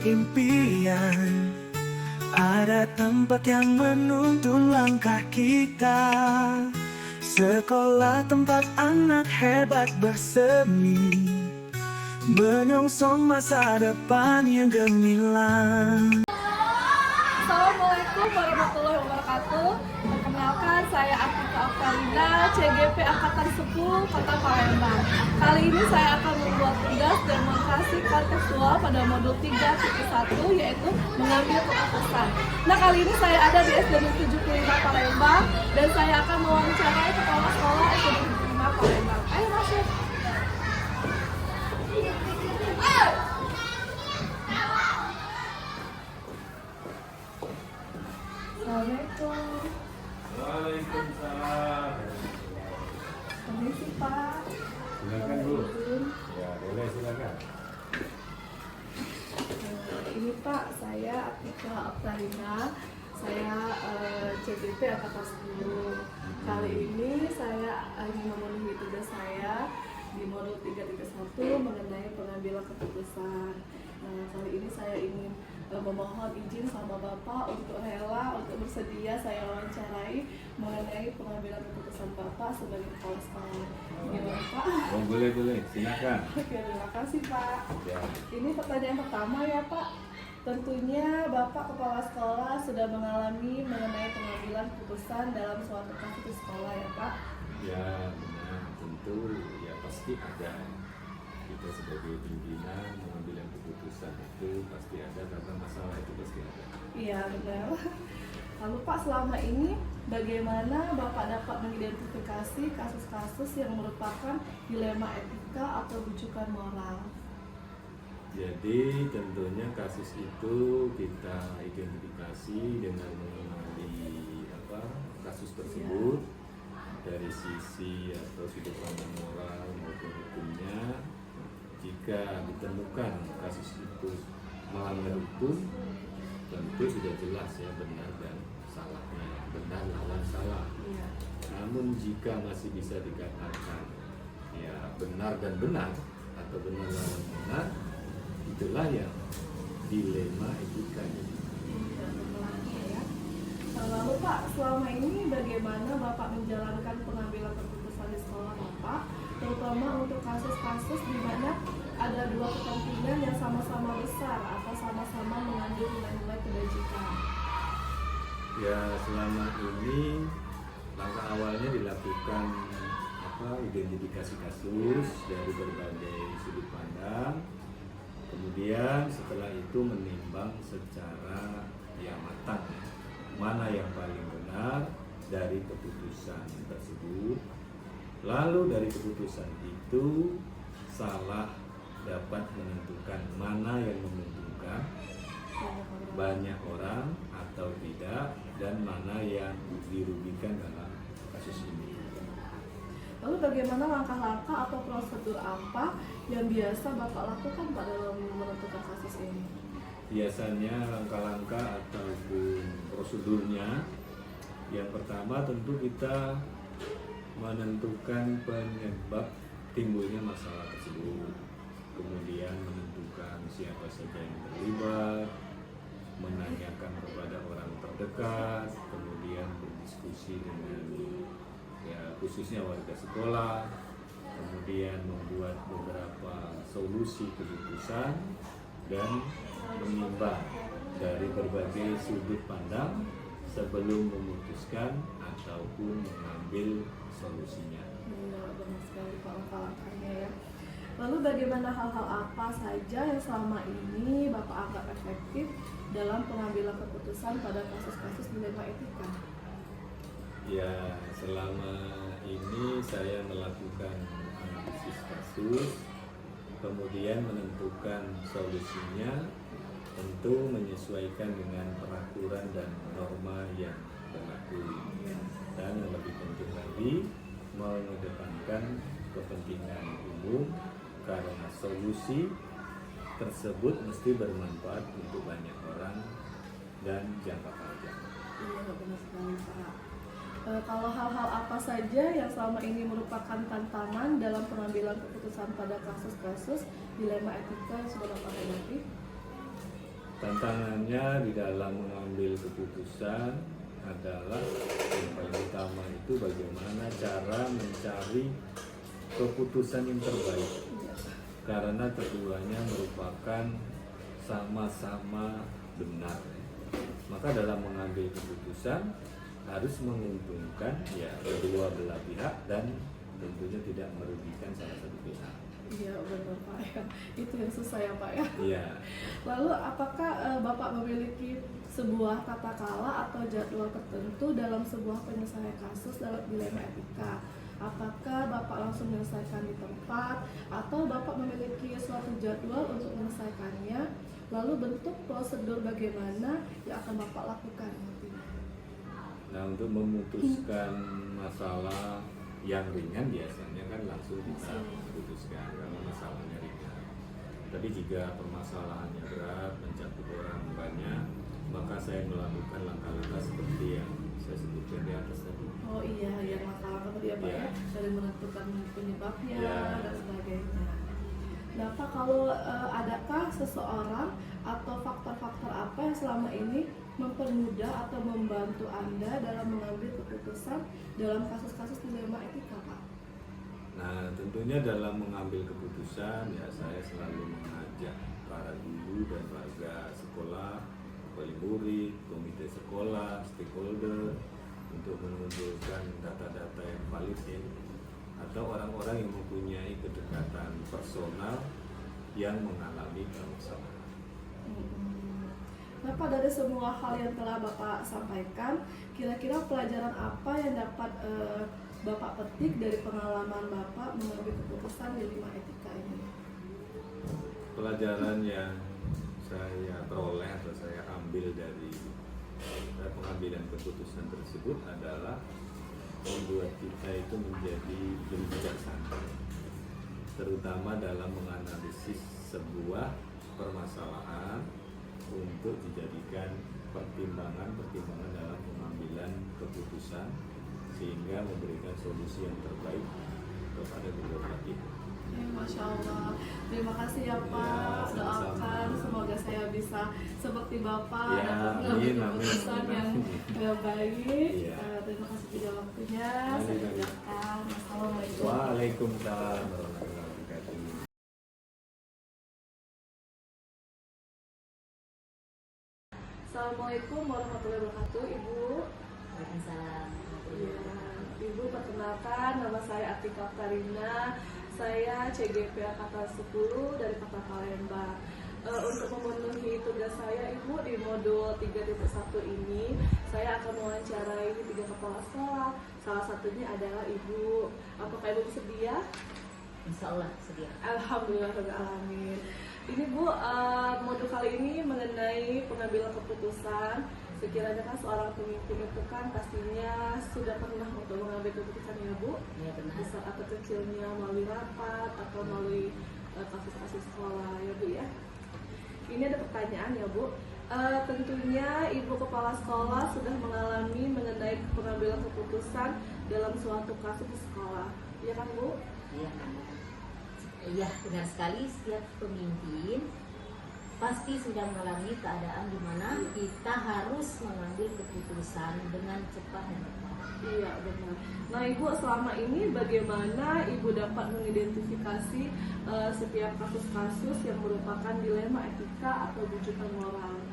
impian. Ada tempat yang menuntun langkah kita. Sekolah tempat anak hebat bersemi, menyongsong masa depan yang gemilang. Assalamualaikum warahmatullahi wabarakatuh. Perkenalkan, saya Atika Oktalina, CGP Angkatan 10 Kota Palembang. Kali ini saya akan membuat tugas demonstrasi kontekstual pada modul 3.1, yaitu mengambil keputusan. Nah, kali ini saya ada di SD 75 Palembang dan saya akan mewawancarai kepala sekolah SD 75 Palembang. Ayo masuk. Assalamualaikum. Waalaikumsalam. Permisi Pak. Silakan Bu. Ya boleh silakan. Ini Pak, saya Atika Oktalina. Saya CGP Angkatan 10. Kali ini saya ingin memenuhi tugas saya di modul 3.1 mengenai pengambilan keputusan. Nah, kali ini saya ingin memohon izin sama Bapak untuk rela, untuk bersedia saya wawancarai mengenai pengambilan keputusan Bapak sebagai kepala sekolah. Gimana Pak? Oh boleh silakan. Oke, terima kasih Pak. Ya. Ini pertanyaan pertama ya Pak. Tentunya Bapak kepala sekolah sudah mengalami mengenai pengambilan keputusan dalam suatu kasus di sekolah ya Pak. Ya benar, tentu ya pasti ada. Kita sebagai pimpinan mengambil keputusan itu pasti ada karena masalah itu pasti ada. Iya benar. Lalu Pak, selama ini bagaimana Bapak dapat mengidentifikasi kasus-kasus yang merupakan dilema etika atau rujukan moral? Jadi tentunya kasus itu kita identifikasi dengan mengenali kasus tersebut dari sisi atau sudut pandang moral maupun hukumnya. Jika ditemukan kasus itu melanggar hukum, tentu sudah jelas ya benar dan salahnya, benar lawan salah. Iya. Namun jika masih bisa dikatakan ya benar dan benar atau benar lawan benar, itulah yang dilema etika. Ya. Lalu Pak, selama ini bagaimana Bapak menjalankan pengambilan keputusan di sekolah Bapak, terutama untuk kasus-kasus di mana ada dua kepentingan yang sama-sama besar atau sama-sama mengandung nilai-nilai kebajikan? Ya selama ini langkah awalnya dilakukan identifikasi kasus dari berbagai sudut pandang. Kemudian setelah itu menimbang secara yang matang mana yang paling benar dari keputusan tersebut. Lalu dari keputusan itu salah dapat menentukan mana yang menguntungkan banyak orang atau tidak dan mana yang dirugikan dalam kasus ini. Lalu bagaimana langkah-langkah atau prosedur apa yang biasa Bapak lakukan Pak dalam menentukan kasus ini? Biasanya langkah-langkah ataupun prosedurnya, yang pertama tentu kita menentukan penyebab timbulnya masalah tersebut, kemudian menentukan siapa saja yang terlibat, menanyakan kepada orang terdekat, kemudian berdiskusi dengan khususnya warga sekolah, kemudian membuat beberapa solusi keputusan dan menimbang dari berbagai sudut pandang sebelum memutuskan ataupun mengambil solusinya. Benar sekali Pak langkah-langkahnya ya. Lalu bagaimana hal-hal apa saja yang selama ini Bapak anggap efektif dalam pengambilan keputusan pada kasus-kasus dilema etika? Ya, selama ini saya melakukan analisis kasus, kemudian menentukan solusinya, tentu menyesuaikan dengan peraturan dan norma yang berlaku. Dan yang lebih penting lagi, mengedepankan kepentingan umum karena solusi tersebut mesti bermanfaat untuk banyak orang dan jangka panjang. Iya, benar sekali Pak. Kalau hal-hal apa saja yang selama ini merupakan tantangan dalam pengambilan keputusan pada kasus-kasus dilema etika yang sudah Bapak hadapi? Tantangannya di dalam mengambil keputusan adalah yang paling utama itu bagaimana cara mencari keputusan yang terbaik, karena keduanya merupakan sama-sama benar. Maka dalam mengambil keputusan harus menguntungkan ya kedua belah pihak dan tentunya tidak merugikan salah satu pihak. Iya benar Pak ya, itu yang susah ya Pak ya. Iya. Lalu apakah Bapak memiliki sebuah tata kala atau jadwal tertentu dalam sebuah penyelesaian kasus dalam dilema etika? Apakah Bapak langsung menyelesaikan di tempat atau Bapak memiliki suatu jadwal untuk menyelesaikannya? Lalu bentuk prosedur bagaimana yang akan Bapak lakukan nantinya? Nah, untuk memutuskan masalah yang ringan biasanya kan langsung kita putuskan karena masalahnya ringan. Tapi jika permasalahannya berat, mencakup orang banyak, maka saya melakukan langkah-langkah seperti yang saya sebutkan di atas tadi. Oh iya, yang langkah-langkah tadi ya Pak Ya. ya, dari menentukan penyebabnya Ya. dan sebagainya. Nah Pak, kalau adakah seseorang atau faktor-faktor apa yang selama ini mempermudah atau membantu Anda dalam mengambil keputusan dalam kasus-kasus dilema etika Pak? Nah, tentunya dalam mengambil keputusan ya saya selalu mengajak para guru dan warga sekolah, wali murid, komite sekolah, stakeholder untuk mengumpulkan data-data yang valid ya, atau orang-orang yang mempunyai kedekatan personal yang mengalami permasalahan. Nah Pak, dari semua hal yang telah Bapak sampaikan, kira-kira pelajaran apa yang dapat Bapak petik dari pengalaman Bapak mengambil keputusan dilema etika ini? Pelajaran yang saya peroleh atau saya ambil dari pengambilan keputusan tersebut adalah membuat kita itu menjadi lebih bijaksana, terutama dalam menganalisis sebuah permasalahan untuk dijadikan pertimbangan dalam pengambilan keputusan sehingga memberikan solusi yang terbaik kepada kedua belah pihak. Masya Allah, terima kasih ya Pak. Ya, sama-sama. Doakan semoga saya bisa seperti Bapak Ya, dapat mengambil amin, keputusan amin. yang baik. Ya. Terima kasih juga waktunya. Amin, Saya amin. ucapkan Assalamualaikum. Waalaikumsalam warahmatullahi wabarakatuh. Assalamualaikum warahmatullahi wabarakatuh, Ibu. Waalaikumsalam. Ya, Ibu, perkenalkan nama saya Atika Karina. Saya CGP Angkatan 10 dari Kota Palembang. Untuk memenuhi tugas saya, Ibu, di modul 3.1 ini, saya akan mewawancarai 3 kepala sekolah. Salah satunya adalah Ibu. Apakah Ibu bersedia? Insya Allah sedia. Alhamdulillahirrahmanirrahim. Ini Bu, modul kali ini mengenai pengambilan keputusan. Sekiranya kan seorang pemimpin itu kan pastinya sudah pernah untuk mengambil keputusan ya Bu, Ya benar. besar atau kecilnya melalui rapat atau melalui kasus-kasus sekolah ya Bu ya. Ini ada pertanyaan ya Bu. Tentunya Ibu Kepala Sekolah sudah mengalami mengenai pengambilan keputusan dalam suatu kasus di sekolah, ya kan Bu? Iya. Iya benar sekali. Setiap pemimpin pasti sudah mengalami keadaan di mana kita harus mengambil keputusan dengan cepat dan tepat. Iya benar. Nah Ibu, selama ini bagaimana Ibu dapat mengidentifikasi setiap kasus-kasus yang merupakan dilema etika atau bujukan moral?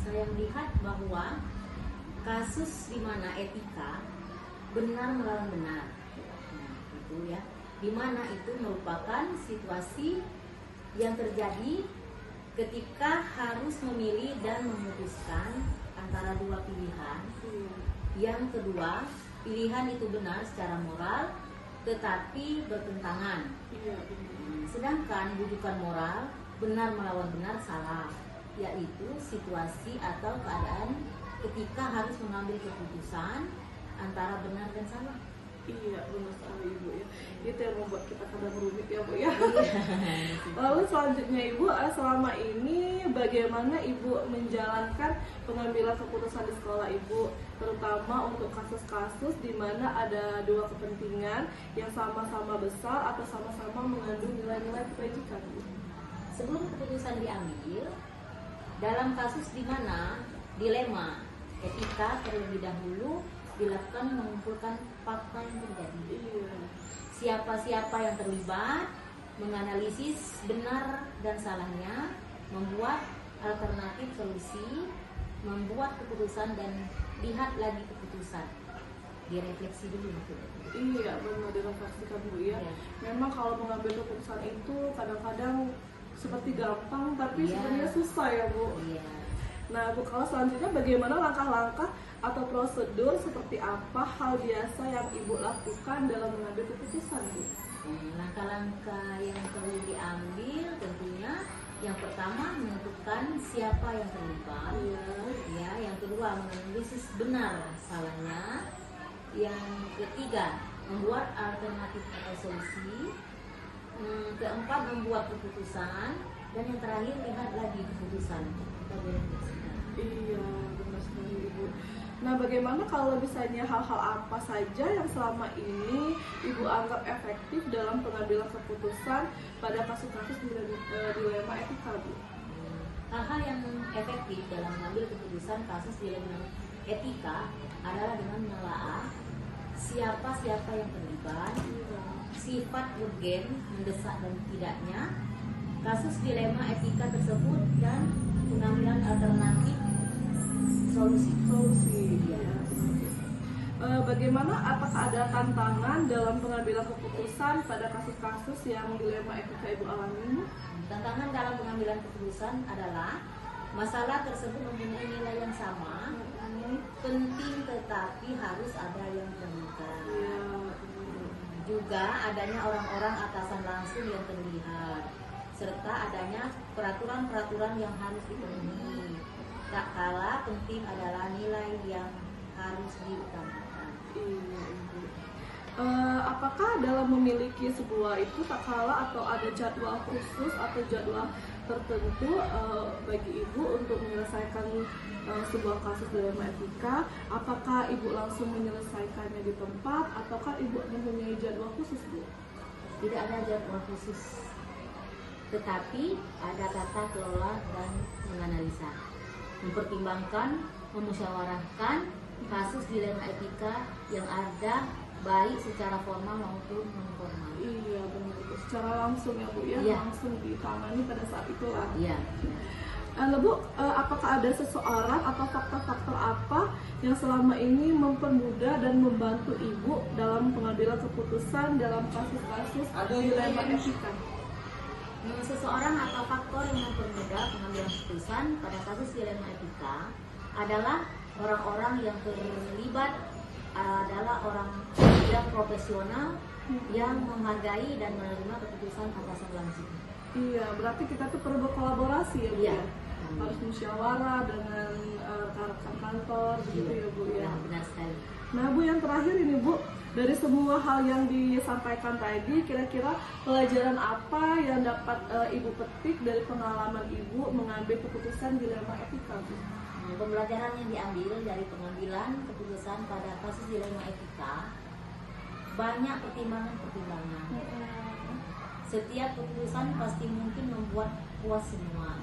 Saya melihat bahwa kasus di mana etika benar melawan benar, itu ya, di mana itu merupakan situasi yang terjadi ketika harus memilih dan memutuskan antara dua pilihan. Yang kedua, pilihan itu benar secara moral, tetapi bertentangan. Iya. Sedangkan bujukan moral benar melawan benar salah, yaitu situasi atau keadaan ketika harus mengambil keputusan antara benar dan salah. Iya benar sekali Ibu ya. Itu yang membuat kita kadang rumit ya Bu ya. Lalu selanjutnya Ibu, selama ini bagaimana Ibu menjalankan pengambilan keputusan di sekolah Ibu, terutama untuk kasus-kasus di mana ada dua kepentingan yang sama-sama besar atau sama-sama mengandung nilai-nilai kebajikan Bu? Sebelum keputusan diambil, dalam kasus di mana dilema etika terlebih dahulu dilakukan mengumpulkan fakta yang terjadi. Iya. Siapa-siapa yang terlibat, menganalisis benar dan salahnya, membuat alternatif solusi, membuat keputusan dan lihat lagi keputusan. Direfleksi dulu gitu. Iya, benar direfleksikan Bu ya. Iya. Memang kalau mengambil keputusan itu kadang-kadang seperti gampang tapi Iya. sebenarnya susah ya Bu. Iya. Nah Bu, kalau selanjutnya bagaimana langkah-langkah atau prosedur seperti apa hal biasa yang Ibu lakukan dalam mengambil keputusan Bu? Langkah-langkah yang perlu diambil tentunya yang pertama menentukan siapa yang terlibat. Iya. Ya, yang kedua menganalisis benar salahnya. Yang ketiga membuat alternatif atau solusi. Keempat membuat keputusan dan yang terakhir lihat lagi keputusan. Kita berefleksikan. Iya, benar sekali Ibu. Nah, bagaimana kalau misalnya hal-hal apa saja yang selama ini Ibu anggap efektif dalam pengambilan keputusan pada kasus-kasus dilema etika, Bu? Hal-hal yang efektif dalam mengambil keputusan kasus dilema etika adalah dengan menelaah siapa-siapa yang terlibat, sifat urgen, mendesak dan tidaknya, kasus dilema etika tersebut dan pengambilan alternatif solusi. Ya. Bagaimana apakah ada tantangan dalam pengambilan keputusan pada kasus-kasus yang dilema etika Ibu alami? Tantangan dalam pengambilan keputusan adalah masalah tersebut mempunyai nilai yang sama, penting tetapi harus ada yang terlibat. Iya. Juga adanya orang-orang atasan langsung yang terlihat, serta adanya peraturan-peraturan yang harus dipenuhi. Tak kalah penting adalah nilai yang harus diutamakan. Iya, Ibu. Apakah dalam memiliki sebuah itu tak kalah atau ada jadwal khusus atau jadwal tertentu bagi Ibu untuk menyelesaikan sebuah kasus dilema etika? Apakah Ibu langsung menyelesaikannya di tempat ataukah Ibu mempunyai jadwal khusus, Bu? Tidak ada jadwal khusus, tetapi ada tata kelola dan menganalisa, mempertimbangkan, memusyawarahkan kasus dilema etika yang ada baik secara formal maupun non formal. Iya, benar itu. Secara langsung ya, Bu ya, Iya. langsung ditangani pada saat itulah. Iya. Lalu Bu, apakah ada seseorang atau faktor-faktor apa yang selama ini mempermudah dan membantu Ibu dalam pengambilan keputusan dalam kasus-kasus dilema etika? Seseorang atau faktor yang mempermudah pengambilan keputusan pada kasus dilema etika adalah orang-orang yang terlibat adalah orang yang profesional yang menghargai dan menerima keputusan atasan langsung. Iya, berarti kita tuh perlu berkolaborasi ya, Bu Iya. ya? Harus musyawarah dengan rekan kantor begitu ya, Bu ya. Nah, benar sekali. Nah, Bu, yang terakhir ini, Bu, dari semua hal yang disampaikan tadi, kira-kira pelajaran apa yang dapat Ibu petik dari pengalaman Ibu mengambil keputusan dilema etika, Bu? Pembelajaran yang diambil dari pengambilan keputusan pada kasus dilema etika banyak pertimbangan-pertimbangan. Setiap keputusan pasti mungkin membuat puas semua.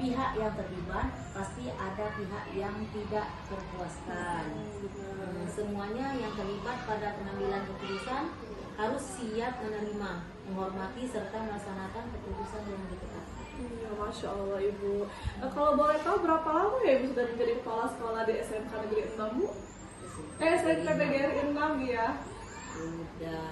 Pihak yang terlibat pasti ada pihak yang tidak terpuaskan. Semuanya yang terlibat pada pengambilan keputusan harus siap menerima, menghormati serta melaksanakan keputusan yang ditetapkan. Iya, Masya Allah Ibu. Kalau boleh tahu berapa lama ya Ibu sudah menjadi kepala sekolah di SMK Negeri 6, Bu? SMK Negeri 6 ya? Sudah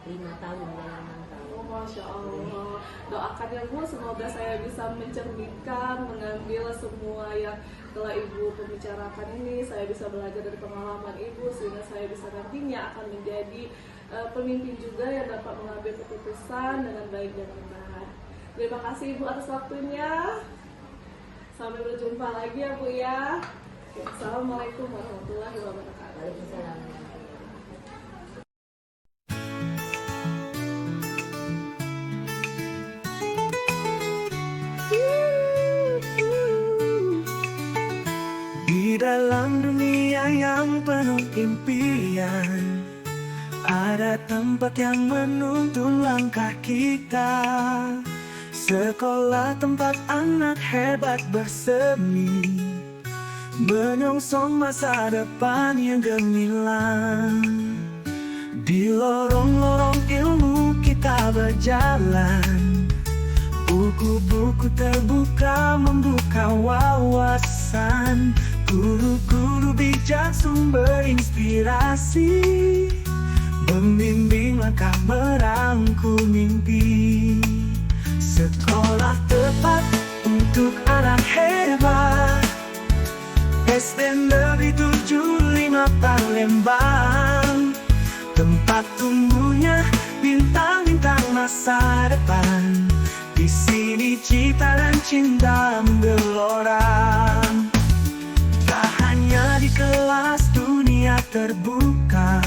5 tahun, dalam 6 tahun. Oh, Masya Allah. Doakan ya Bu, semoga saya bisa mencerminkan, mengambil semua yang telah Ibu pembicarakan ini. Saya bisa belajar dari pengalaman Ibu, sehingga saya bisa nantinya akan menjadi pemimpin juga yang dapat mengambil keputusan dengan baik dan benar. Terima kasih Ibu atas waktunya. Sampai berjumpa lagi ya Bu ya. Assalamualaikum warahmatullahi wabarakatuh. Waalaikumsalam. Di dalam dunia yang penuh impian, ada tempat yang menuntun langkah kita. Sekolah tempat anak hebat bersemi, menyongsong masa depan yang gemilang. Di lorong-lorong ilmu kita berjalan, buku-buku terbuka membuka wawasan. Guru-guru bijak sumber inspirasi, membimbing langkah merangkul mimpi. Sekolah tepat untuk anak hebat, SD Negeri 75 Palembang, tempat tumbuhnya bintang-bintang masa depan. Di sini cita dan cinta menggelora. Tak hanya di kelas dunia terbuka,